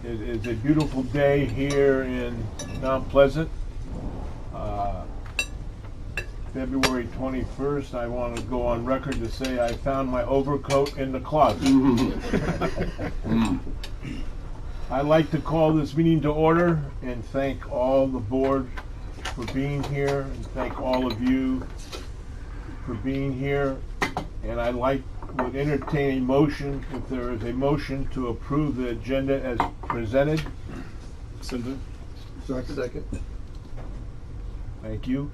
It is a beautiful day here in Mount Pleasant. February 21st, I want to go on record to say I found my overcoat in the closet. I'd like to call this meeting to order and thank all the board for being here and thank all of you for being here. And would entertain a motion, if there is a motion, to approve the agenda as presented. Second. Thank you.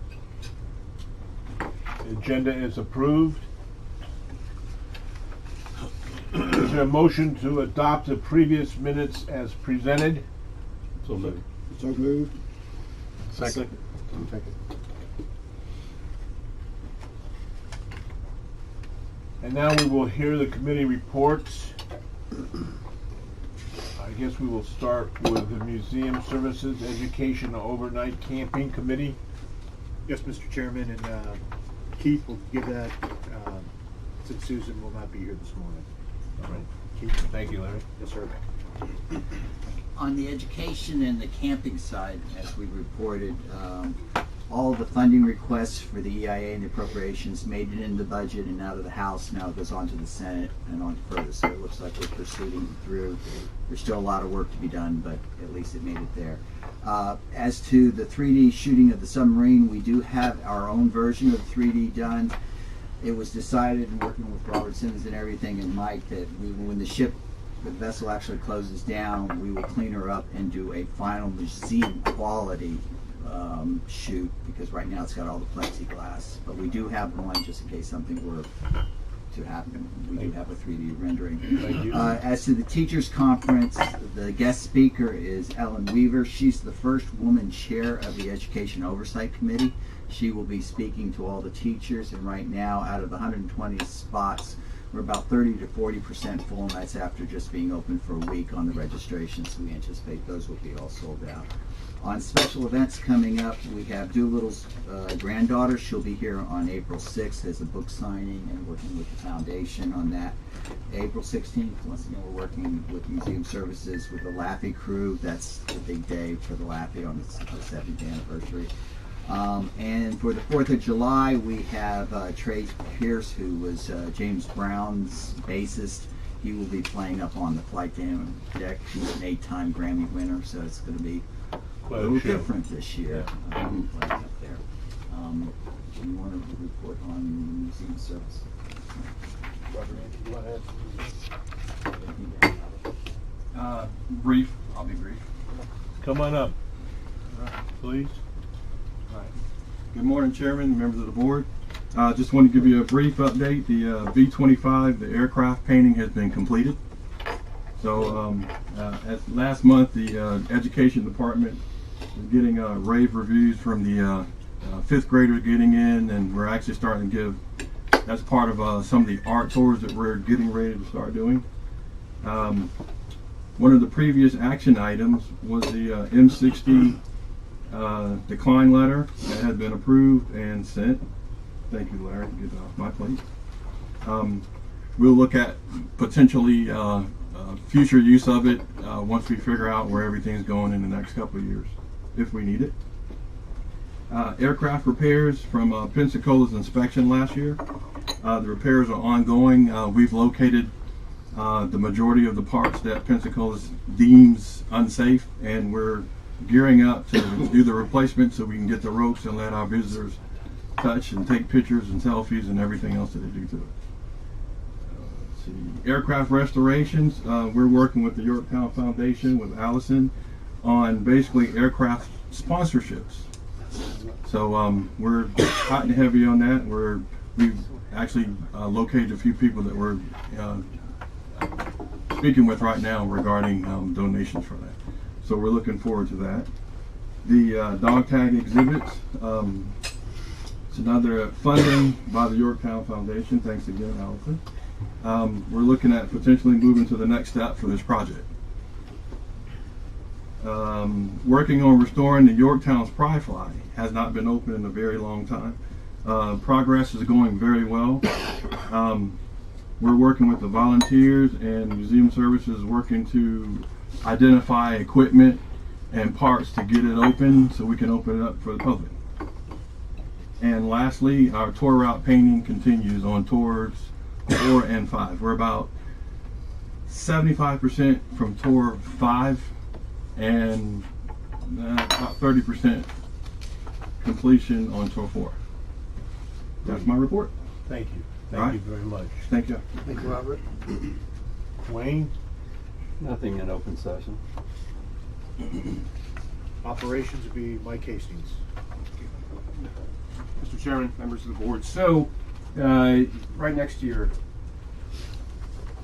The agenda is approved. Is there a motion to adopt the previous minutes as presented? So moved. Second. And now we will hear the committee reports. I guess we will start with the Museum Services Education Overnight Camping Committee. Yes, Mr. Chairman, and Keith will give that since Susan will not be here this morning. All right. Keith, thank you, Larry. Yes, sir. On the education and the camping side, as we reported, all the funding requests for the EIA and the appropriations made it into the budget and out of the House. Now it goes on to the Senate and on further. So it looks like we're proceeding through. There's still a lot of work to be done, but at least it made it there. As to the 3D shooting of the submarine, we do have our own version of 3D done. It was decided, working with Robert Simmons and everything and Mike, that when the vessel actually closes down, we will clean her up and do a final museum quality shoot, because right now it's got all the plexiglass. But we do have one just in case something were to happen. We do have a 3D rendering. As to the teachers conference, the guest speaker is Ellen Weaver. She's the first woman chair of the Education Oversight Committee. She will be speaking to all the teachers, and right now out of the 120 spots, we're about 30 to 40% full, and that's after just being open for a week on the registration, so we anticipate those will be all sold out. On special events coming up, we have Doolittle's granddaughter. She'll be here on April 6th as a book signing and working with the foundation on that. April 16th, once again, we're working with Museum Services with the Laffey crew. That's the big day for the Laffey on the 70th anniversary. And for the 4th of July, we have Trey Pierce, who was James Brown's bassist. He will be playing up on the flight deck. He's an 8-time Grammy winner, so it's going to be a little different this year. Playing up there. Do you want to report on museum service? Brief. I'll be brief. Come on up, please. Good morning, Chairman, members of the board. Just want to give you a brief update. The B-25, the aircraft painting has been completed. So as last month, the Education Department is getting rave reviews from the 5th graders getting in, and we're actually starting to give, that's part of some of the art tours that we're getting ready to start doing. One of the previous action items was the M60 decline letter that had been approved and sent. Thank you, Larry. Get it off my plate. We'll look at potentially future use of it once we figure out where everything's going in the next couple of years, if we need it. Aircraft repairs from Pensacola's inspection last year. The repairs are ongoing. We've located the majority of the parts that Pensacola deems unsafe, and we're gearing up to do the replacement so we can get the ropes and let our visitors touch and take pictures and selfies and everything else that they do to it. Let's see. Aircraft restorations, we're working with the Yorktown Foundation with Allison on basically aircraft sponsorships. So we're hot and heavy on that. We've actually located a few people that we're speaking with right now regarding donations for that. So we're looking forward to that. The dog tag exhibits. It's another funding by the Yorktown Foundation. Thanks again, Allison. We're looking at potentially moving to the next step for this project. Working on restoring the Yorktown's Pry Fly. Has not been open in a very long time. Progress is going very well. We're working with the volunteers and Museum Services working to identify equipment and parts to get it open so we can open it up for the public. And lastly, our tour route painting continues on tours 4 and 5. We're about 75% from tour 5 and about 30% completion on tour 4. That's my report. Thank you. All Thank right. you very much. Thank you. Thank you, Robert. Wayne? Nothing in open session. Operations would be Mike Hastings. Mr. Chairman, members of the board. So, right next to your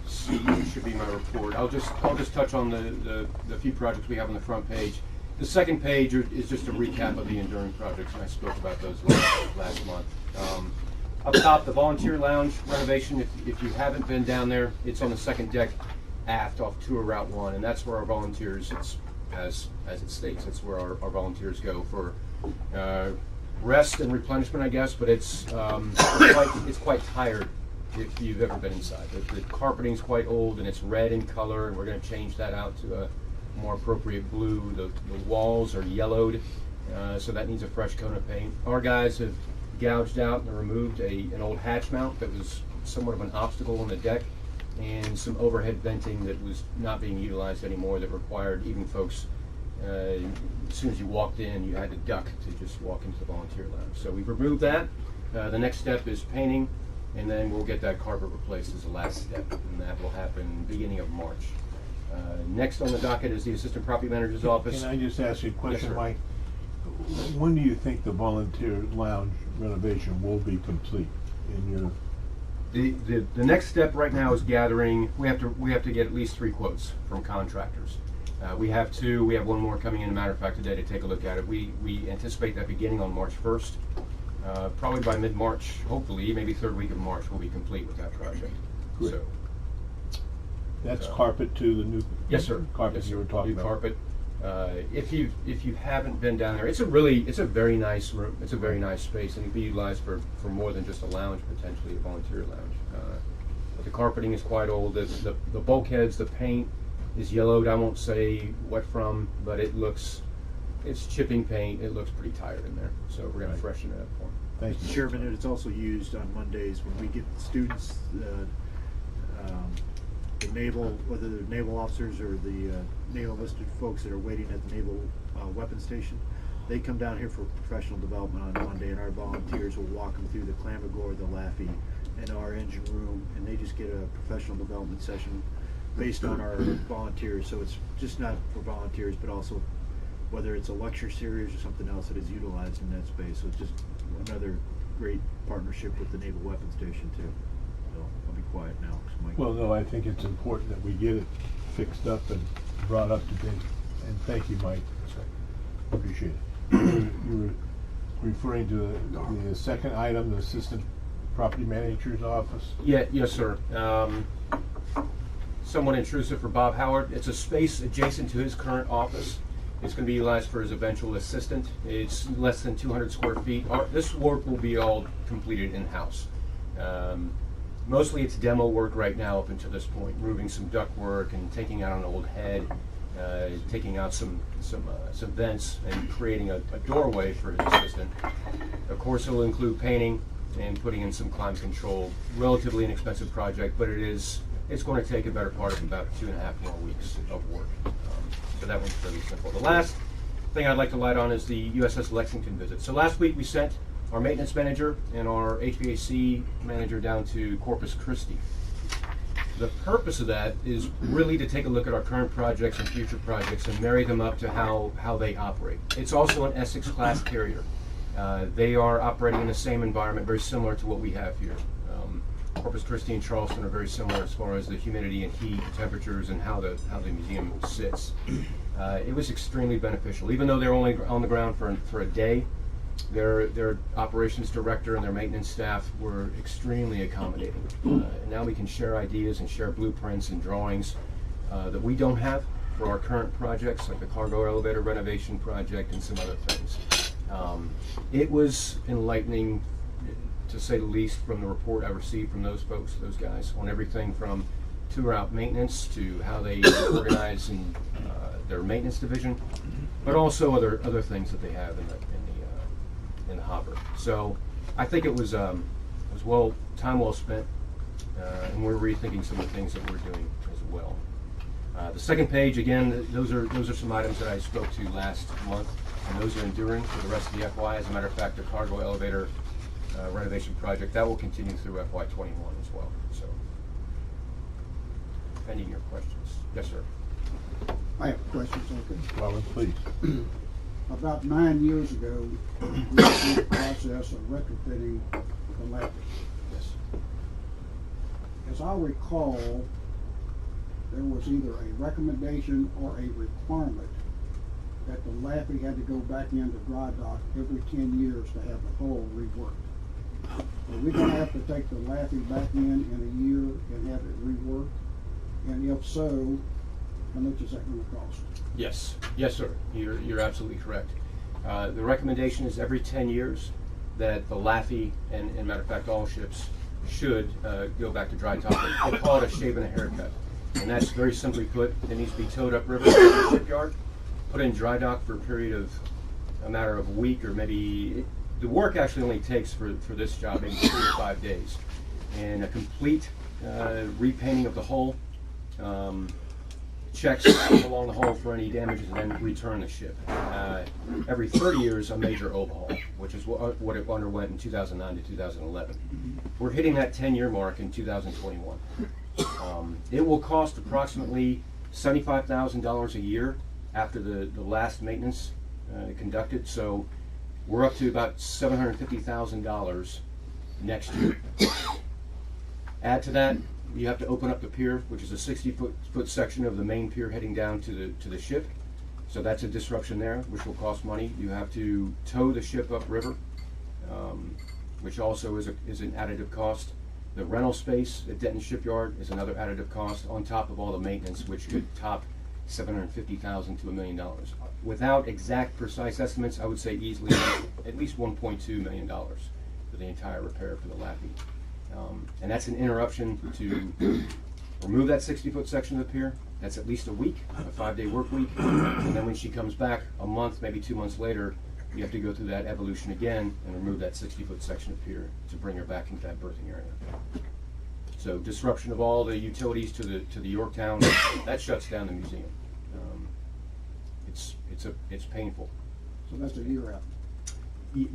seat should be my report. I'll just touch on the few projects we have on the front page. The second page is just a recap of the enduring projects, and I spoke about those last month. Up top, the volunteer lounge renovation. If you haven't been down there, it's on the second deck aft off Tour Route 1, and that's where our volunteers, as it states, that's where our volunteers go for rest and replenishment, I guess, but it's quite tired if you've ever been inside. The carpeting's quite old and it's red in color, and we're going to change that out to a more appropriate blue. The walls are yellowed, so that needs a fresh coat of paint. Our guys have gouged out and removed an old hatch mount that was somewhat of an obstacle on the deck, and some overhead venting that was not being utilized anymore that required even folks, as soon as you walked in, you had to duck to just walk into the volunteer lounge. So we've removed that. The next step is painting, and then we'll get that carpet replaced as the last step, and that will happen beginning of March. Next on the docket is the assistant property manager's office. Can I just ask you a question, sir. Mike? When do you think the volunteer lounge renovation will be complete in your? The next step right now is gathering. We have to get at least 3 quotes from contractors. We have 2. We have 1 more coming in. As a matter of fact, today to take a look at it. We anticipate that beginning on March 1st. Probably by mid-March, hopefully, maybe 3rd week of March, we'll be complete with that project. Great. So, That's carpet to the new. yes, sir. Carpet Yes, you were sir. talking New about. carpet. If you haven't been down there, it's a very nice room. It's a very nice space, and it can be utilized for more than just a lounge, potentially a volunteer lounge. But the carpeting is quite old. The bulkheads, the paint is yellowed. I won't say what from, but it's chipping paint. It looks pretty tired in there. So we're going to freshen it up for them. Thank Mr. you. Chairman, and it's also used on Mondays when we get students, the naval, whether they're naval officers or the naval enlisted folks that are waiting at the naval weapons station. They come down here for professional development on Monday, and our volunteers will walk them through the Clamagore, the Laffey, and our engine room, and they just get a professional development session based on our volunteers. So it's just not for volunteers, but also whether it's a lecture series or something else that is utilized in that space. So it's just another great partnership with the Naval Weapons Station too. So I'll be quiet now. 'Cause Mike. Well, no, I think it's important that we get it fixed up and brought up to date. And thank you, Mike. Appreciate it. You were referring to the second item, the assistant property manager's office. Yeah, yes, sir. Somewhat intrusive for Bob Howard. It's a space adjacent to his current office. It's going to be utilized for his eventual assistant. It's less than 200 square feet. This work will be all completed in-house. Mostly it's demo work right now up until this point, removing some duct work and taking out an old head, taking out some vents and creating a doorway for his assistant. Of course, it'll include painting and putting in some climate control. Relatively inexpensive project, but it's going to take a better part of about 2.5 more weeks of work. So that one's fairly simple. The last thing I'd like to light on is the USS Lexington visit. So last week we sent our maintenance manager and our HVAC manager down to Corpus Christi. The purpose of that is really to take a look at our current projects and future projects and marry them up to how they operate. It's also an Essex class carrier. They are operating in the same environment, very similar to what we have here. Corpus Christi and Charleston are very similar as far as the humidity and heat, temperatures, and how the museum sits. It was extremely beneficial. Even though they're only on the ground for a day, their operations director and their maintenance staff were extremely accommodating. Now we can share ideas and share blueprints and drawings that we don't have for our current projects, like the cargo elevator renovation project and some other things. It was enlightening, to say the least, from the report I received from those folks, those guys, on everything from throughout maintenance to how they organize in their maintenance division, but also other things that they have in the hopper. So I think it was time well spent, and we're rethinking some of the things that we're doing as well. The second page, again, those are some items that I spoke to last month, and those are enduring for the rest of the FY. As a matter of fact, the cargo elevator renovation project, that will continue through FY21 as well. So, pending your questions. Yes, sir. I have questions, okay. Robin, please. About 9 years ago, we went through the process of retrofitting the Laffey. Yes. As I recall, there was either a recommendation or a requirement that the Laffey had to go back into dry dock every 10 years to have the hull reworked. Are we gonna have to take the Laffey back in a year and have it reworked? And if so, how much is that gonna cost? Yes, yes, sir. You're absolutely correct. The recommendation is every 10 years that the Laffey, and matter of fact, all ships should go back to dry dock. They call it a shave and a haircut. And that's very simply put, it needs to be towed upriver to the shipyard, put in dry dock for a period of a matter of a week, or maybe the work actually only takes for this job maybe 3 to 5 days. And a complete repainting of the hull, checks along the hull for any damages, and then return the ship. Every 30 years, a major overhaul, which is what it underwent in 2009 to 2011. We're hitting that 10-year mark in 2021. It will cost approximately $75,000 a year after the last maintenance conducted, so we're up to about $750,000 next year. Add to that, you have to open up the pier, which is a 60-foot section of the main pier heading down to the ship. So that's a disruption there, which will cost money. You have to tow the ship upriver, which also is an additive cost. The rental space at Denton Shipyard is another additive cost on top of all the maintenance, which could top $750,000 to $1 million. Without exact precise estimates, I would say easily at least $1.2 million for the entire repair for the Laffey. And that's an interruption to remove that 60-foot section of the pier. That's at least a week, a 5-day work week. And then when she comes back a month, maybe 2 months later, you have to go through that evolution again and remove that 60-foot section of pier to bring her back into that berthing area. So disruption of all the utilities to the Yorktown, that shuts down the museum. It's painful. So that's a year out.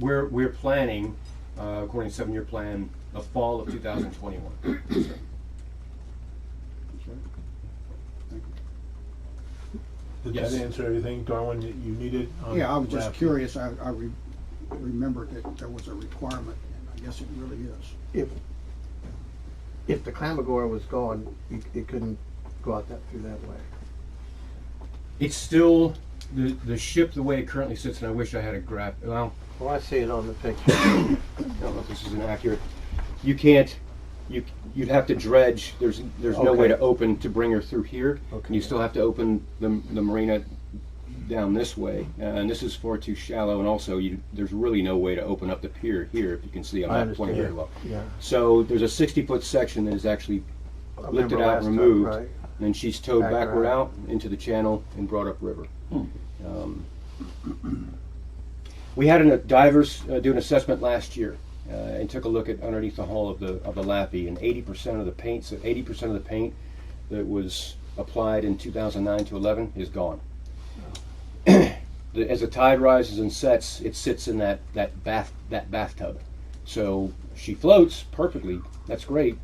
We're planning, according to 7-year plan, the fall of 2021. That's right. Thank you. Did Yes. that answer everything, Darwin, that you needed? on Yeah, I was just Laffey? curious. I remembered that there was a requirement, and I guess it really is. If the Clamagore was gone, it couldn't go out through that way. It's still the ship the way it currently sits, and I wish I had a graph. Well, Well, I see it on the picture. I don't know if this is inaccurate. You can't. You'd have to dredge. There's no way Okay. to open to bring her through here. Okay. And you still have to open the marina down this way, and this is far too shallow. And also, there's really no way to open up the pier here. If you can see, I'm I not pointing very understand. well. Yeah. So there's a 60-foot section that is actually I lifted remember out last and time, removed, right? and then she's towed Back backward around. out into the channel and brought up river. We had a divers do an assessment last year and took a look at underneath the hull of the Laffey, and 80% of the paint, so 80% of the paint that was applied in 2009 to 11 is gone. As the tide rises and sets, it sits in that bathtub. So she floats perfectly. That's great.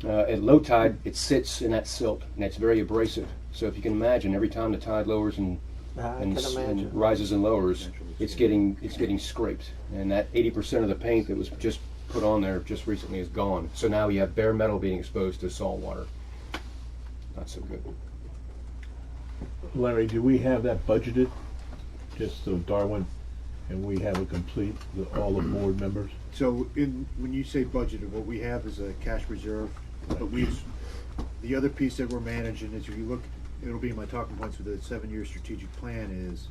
At low tide, it sits in that silt, and it's very abrasive. So if you can imagine, every time the tide lowers and I can imagine. rises and lowers, it's getting scraped. And that 80% of the paint that was just put on there just recently is gone. So now you have bare metal being exposed to salt water. Not so good. Larry, do we have that budgeted? Just so Darwin and we have it complete, all the board members? So when you say budgeted, what we have is a cash reserve, but the other piece that we're managing is, if you look, it'll be my talking points for the 7-year strategic plan, is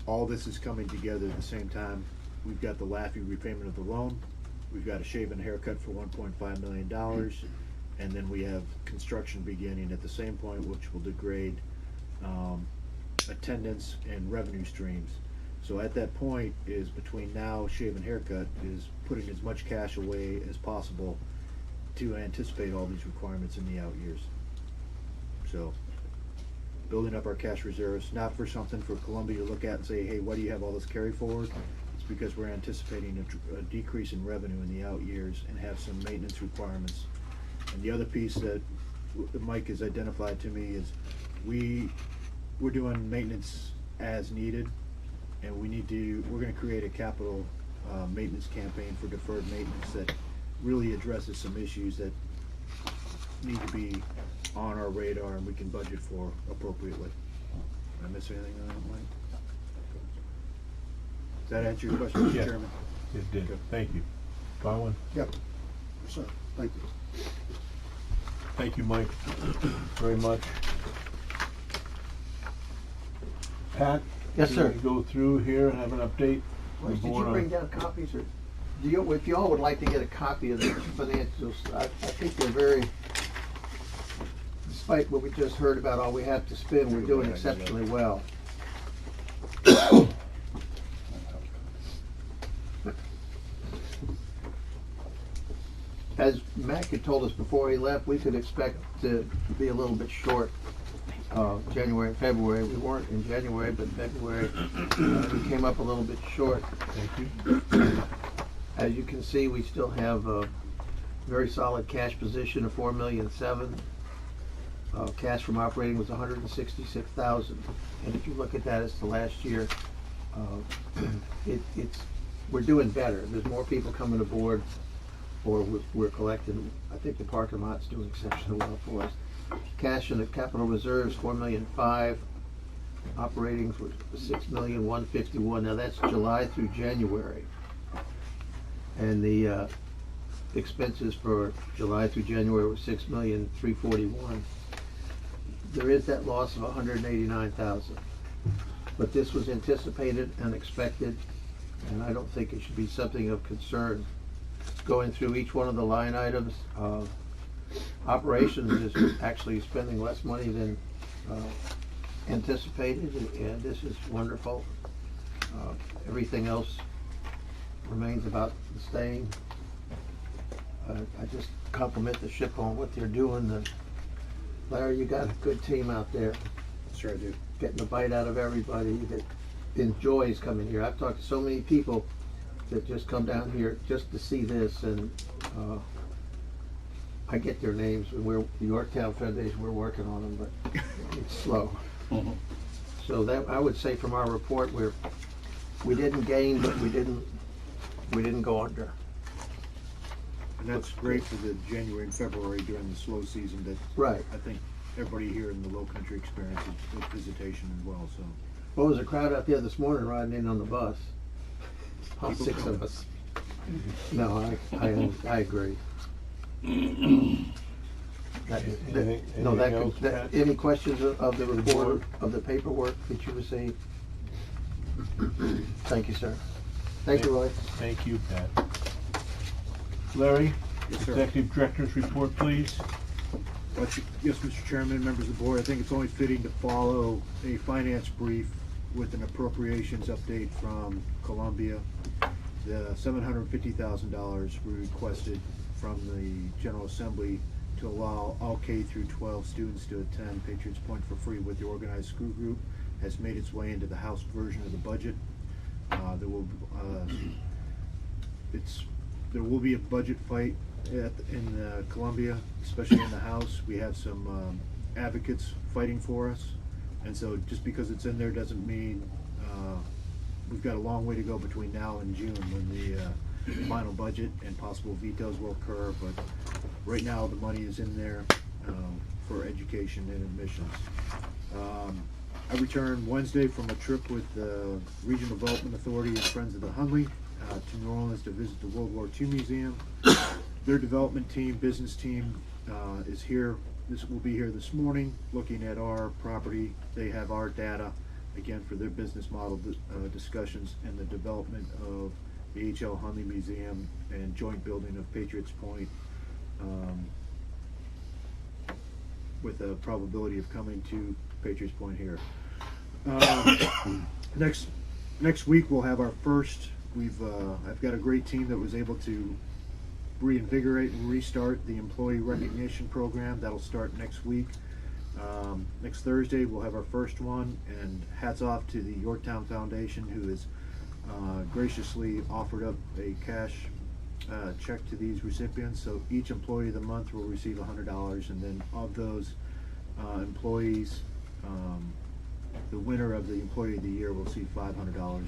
all this is coming together at the same time. We've got the Laffey repayment of the loan. We've got a shave and haircut for $1.5 million. and then we have construction beginning at the same point, which will degrade attendance and revenue streams. So at that point is between now, shave and haircut, is putting as much cash away as possible to anticipate all these requirements in the out years. So building up our cash reserves, not for something for Columbia to look at and say, hey, why do you have all this carry forward? It's because we're anticipating a decrease in revenue in the out years and have some maintenance requirements. And the other piece that Mike has identified to me is we're doing maintenance as needed, and we're gonna create a capital maintenance campaign for deferred maintenance that really addresses some issues that need to be on our radar and we can budget for appropriately. Did I miss anything on that, Mike? Does that answer your question, Mr. Yeah. Chairman? It did. Good. Thank you. Colin? Yep. Yes, sir. Thank you. Thank you, Mike, very much. Pat? Yes, can sir. we go through here and have an update? Royce, did you Board on- bring down copies, or do you, if y'all would like to get a copy of the financials, I think they're very, despite what we just heard about all we have to spend, we're doing exceptionally well. As Mac had told us before he left, we could expect to be a little bit short January and February. We weren't in January, but February we came up a little bit short. Thank you. As you can see, we still have a very solid cash position of $4,700,000. Cash from operating was $166,000, and if you look at that as to last year, we're doing better. There's more people coming aboard, or we're collecting. I think the parking lot's doing exceptionally well for us. Cash in the capital reserves, $4,500,000. Operating for $6,151,000. Now that's July through January, and the expenses for July through January were $6,341,000. There is that loss of $189,000, but this was anticipated and expected, and I don't think it should be something of concern. Going through each one of the line items, operations is actually spending less money than anticipated, and this is wonderful. Everything else remains about the same. I just compliment the ship on what they're doing. Larry, you got a good team out there, Sure I do. getting a bite out of everybody. You get enjoys coming here. I've talked to so many people that just come down here just to see this, and I get their names. We're the Yorktown Foundation. We're working on them, but it's slow. So that, I would say, from our report, we didn't gain, but we didn't go under. And that's great for the January and February during the slow season that Right. I think everybody here in the Low Country experiences with visitation as well, so. Well, there was a crowd out there this morning riding in on the bus. All People 6 come. of us. No, I agree. Anything else, Pat? Any questions of the report, of the paperwork that you received? Thank you, sir. Thank you, Roy. Thank you, Pat. Larry, Yes, sir. Executive Director's report, please. Yes, Mr. Chairman, members of the board, I think it's only fitting to follow a finance brief with an appropriations update from Columbia. The $750,000 we requested from the General Assembly to allow all K through 12 students to attend Patriots Point for free with the organized school group has made its way into the House version of the budget. There will be a budget fight in Columbia, especially in the House. We have some advocates fighting for us, and so just because it's in there doesn't mean we've got a long way to go between now and June when the final budget and possible vetoes will occur. But right now the money is in there for education and admissions. I returned Wednesday from a trip with the Regional Development Authority and Friends of the Hundley to New Orleans to visit the World War II Museum. Their development team, business team, is here. This will be here this morning, looking at our property. They have our data, again, for their business model discussions and the development of the H.L. Hundley Museum and joint building of Patriots Point with a probability of coming to Patriots Point here. Next week we'll have our first. I've got a great team that was able to reinvigorate and restart the employee recognition program. That'll start next week. Next Thursday we'll have our first one, and hats off to the Yorktown Foundation, who has graciously offered up a cash check to these recipients. So each employee of the month will receive $100, and then of those employees, the winner of the Employee of the Year will see $500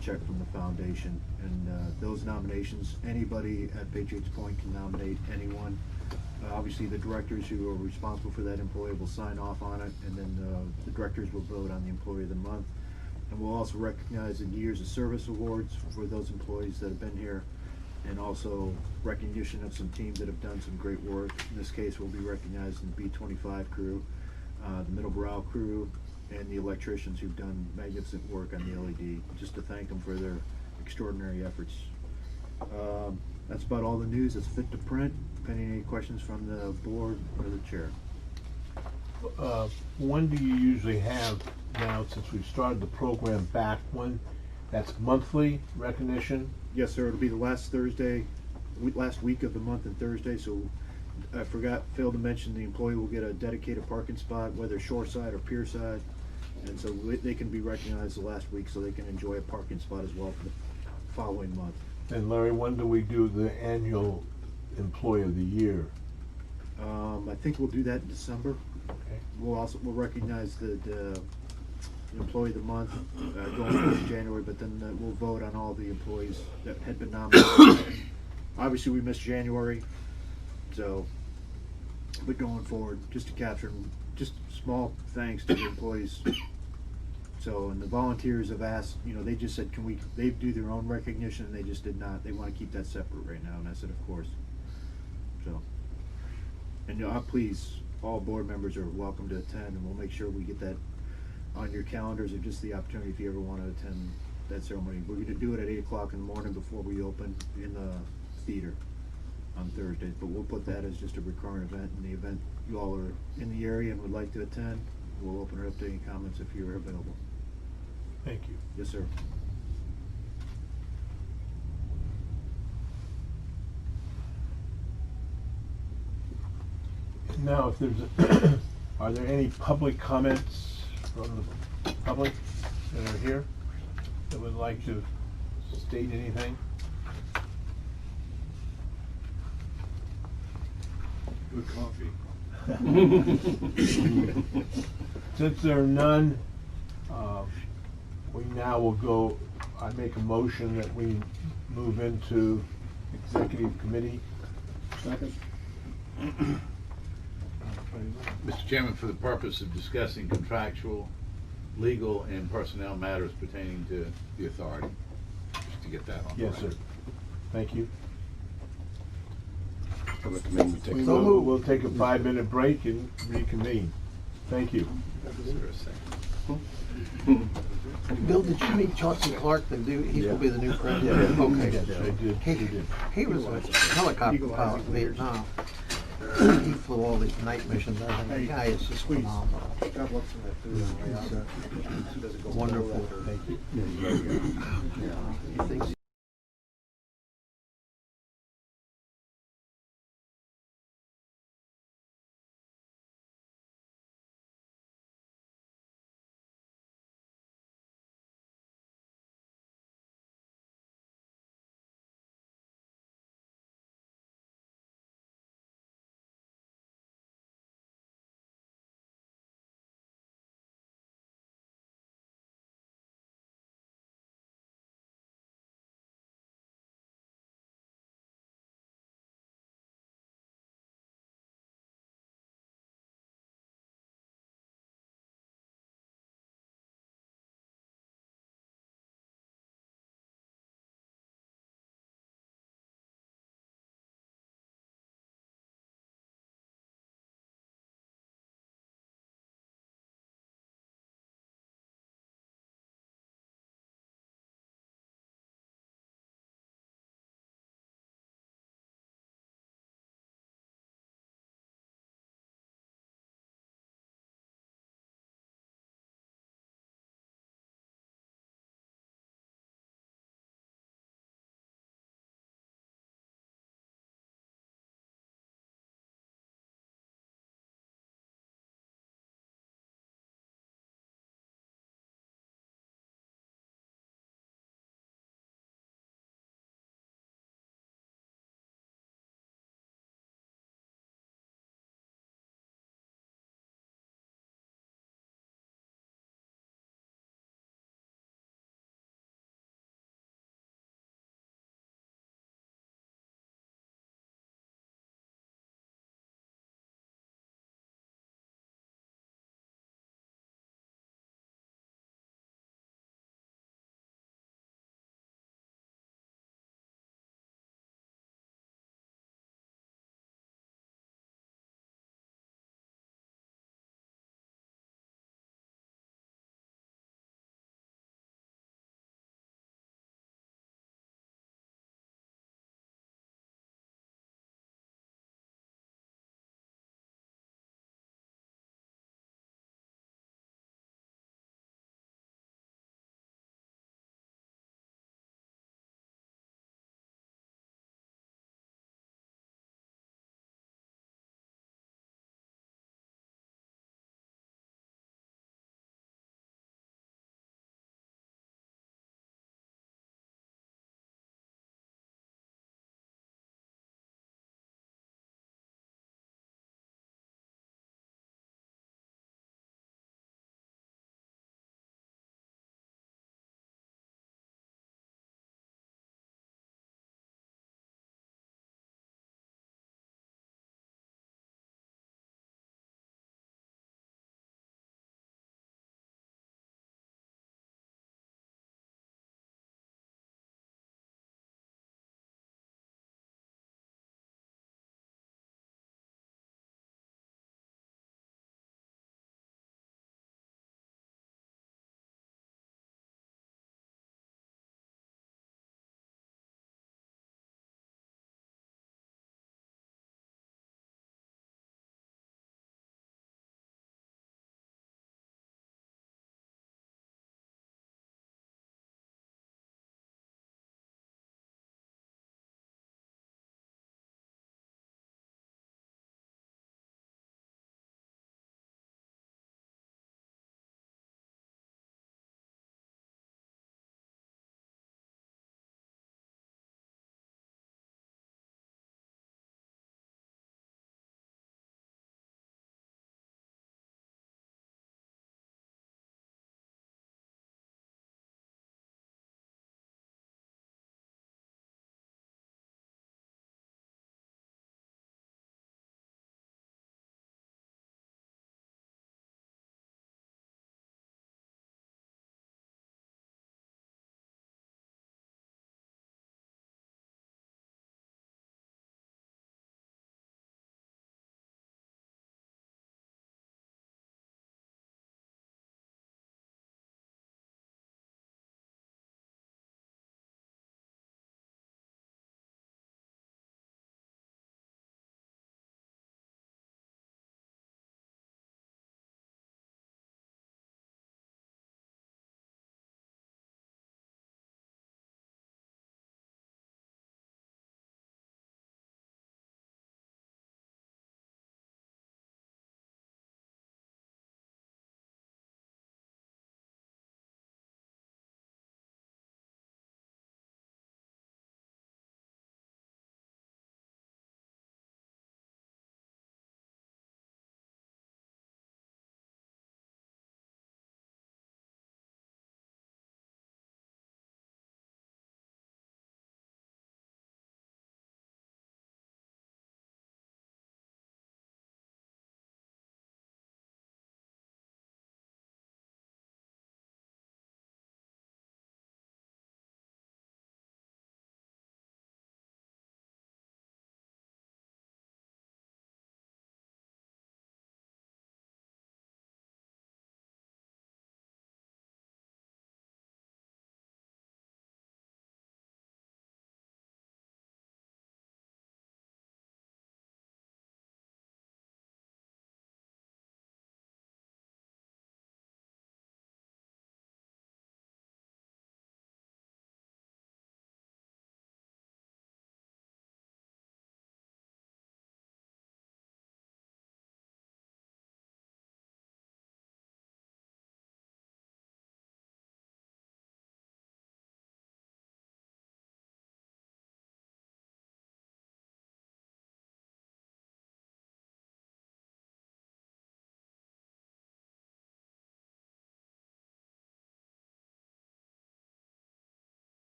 check from the foundation. And those nominations, anybody at Patriots Point can nominate anyone. Obviously, the directors who are responsible for that employee will sign off on it, and then the directors will vote on the Employee of the Month. And we'll also recognize the Years of Service Awards for those employees that have been here, and also recognition of some teams that have done some great work. In this case, we'll be recognizing the B-25 crew, the Middle Brow crew, and the electricians who've done magnificent work on the LED, just to thank them for their extraordinary efforts. That's about all the news that's fit to print. Pending any questions from the board or the chair. When do you usually have, now since we've started the program back, when that's monthly recognition? Yes, sir. It'll be the last week of the month and Thursday. So I failed to mention the employee will get a dedicated parking spot, whether shoreside or pierside, and so they can be recognized the last week, so they can enjoy a parking spot as well for the following month. And Larry, when do we do the annual Employee of the Year? I think we'll do that in December. Okay. We'll recognize the Employee of the Month going into January, but then we'll vote on all the employees that had been nominated. Obviously, we missed January, so but going forward, just to capture just small thanks to the employees. So, and the volunteers have asked, they just said, they do their own recognition, and they just did not. They want to keep that separate right now, and I said, of course. So, and please, all board members are welcome to attend, and we'll make sure we get that on your calendars, or just the opportunity if you ever want to attend that ceremony. We're going to do it at 8 o'clock in the morning before we open in the theater on Thursdays, but we'll put that as just a recurrent event. In the event you all are in the area and would like to attend, we'll open it up to any comments if you're available. Thank you. Yes, sir. Now, if there's, are there any public comments from the public that are here that would like to state anything? Good coffee. Since there are none, we now will go, I make a motion that we move into executive committee. Second. Mr. Chairman, for the purpose of discussing contractual, legal, and personnel matters pertaining to the authority, just to get that on the Yes, sir. record. Thank you. I recommend we take a So vote. moved. We'll take a 5-minute break and reconvene. Thank you. Is there a second? Bill, did you meet Chauncey Clark? He will be the new president? Yeah. Okay. Yes, I did. He, We did. he was a helicopter pilot in Vietnam. He flew all these night missions. I think the guy is just phenomenal. God looks at that food on the way out. Doesn't go below Wonderful. that or- Thank you. He thinks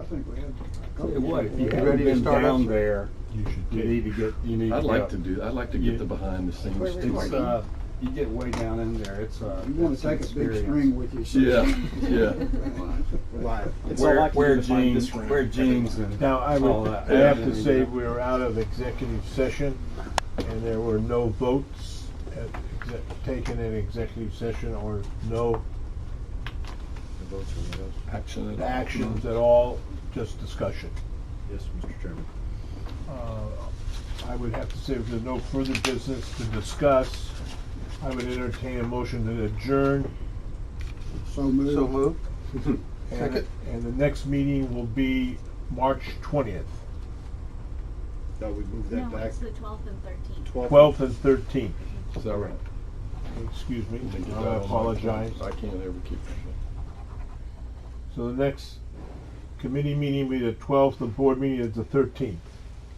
I think we had a Tell couple. you what, if you Yeah. haven't ready to been start down us? there, You should you take. need to get, you need to I'd like go. to do, I'd like to You- get the behind the scenes. We're stuff. It's, you get way down in there, it's You wanna it's an take a big experience. string with you. so- Yeah, yeah. Wear jeans and Now, I all would, that. I have to say, we were out of executive session, and there were no votes taken in executive session, or no The votes are with us. Action at all. actions at all, just discussion. Yes, Mr. Chairman. I would have to say, if there's no further business to discuss, I would entertain a motion to adjourn. So moved. So moved. And, and the next meeting will be March 20th, Thought we'd move that No, back. it's the 12th and 13th. 12th and 13th. Is that right? Excuse me, Let me get I that on my apologize. phone. I can't ever keep forgetting. So the next committee meeting will be the 12th, the board meeting is the 13th.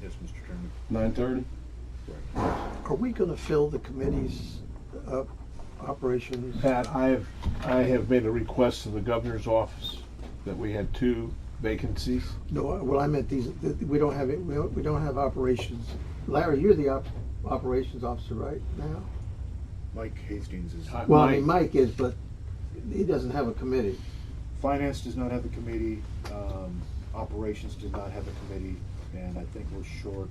Yes, Mr. Chairman. 9:30? Are we gonna fill the committee's, operations? Pat, I have made a request to the governor's office that we had 2 vacancies. No, well, I meant these, we don't have, we don't have operations. Larry, you're the operations officer right now? Mike Hastings is. Well, I mean, Mike is, but he doesn't have a committee. Finance does not have a committee, operations does not have a committee, and I think we're short,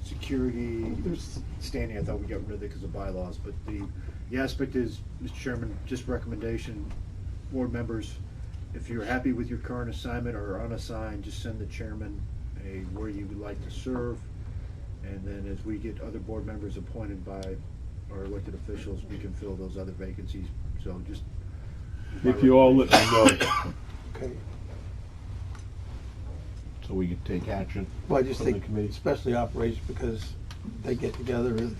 security, there's standing, I thought we got rid of it because of bylaws, but the aspect is, Mr. Chairman, just recommendation, board members, if you're happy with your current assignment or unassigned, just send the chairman where you would like to serve, and then as we get other board members appointed by our elected officials, we can fill those other vacancies, so just. If you all let me know, Okay. so we can take action. Well, I just from the think, committee. especially operations, because they get together and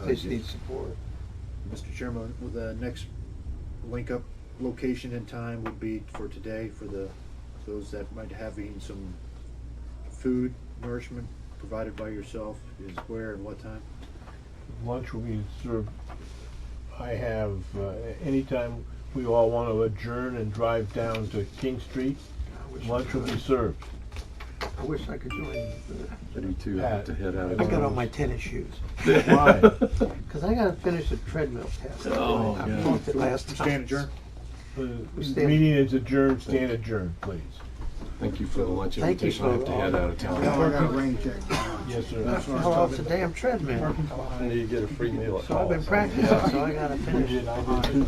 they just need support. Mr. Chairman, the next link-up location and time would be for today, for those that might having some food, nourishment provided by yourself, is where and what time? Lunch will be served, I have, anytime we all want to adjourn and drive down to King Street, lunch will be served. I wish I could join. I do too, I have to head out. I got on my tennis shoes. Why? Because I gotta finish a treadmill test. Oh, I yeah. flunked it last time. Stand adjourned? The meeting is adjourned, stand adjourned, please. Thank you for the lunch Thank you invitation. I have for to head out of Now town. I got a rain check. Yes, sir. Well, it's a damn treadmill. I need to get a free meal at So I've been Paul's. practicing, so I gotta We finish did, it. I did too.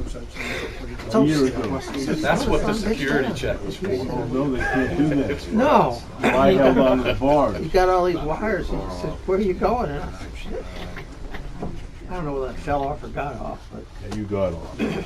It's A year so- ago. That's what the security check was for. Oh, no, they can't do that. No. I held on to the You bars. got all these wires, and he says, where are you going? And I said, shit. I don't know whether I fell off or got off, but Yeah, you got on.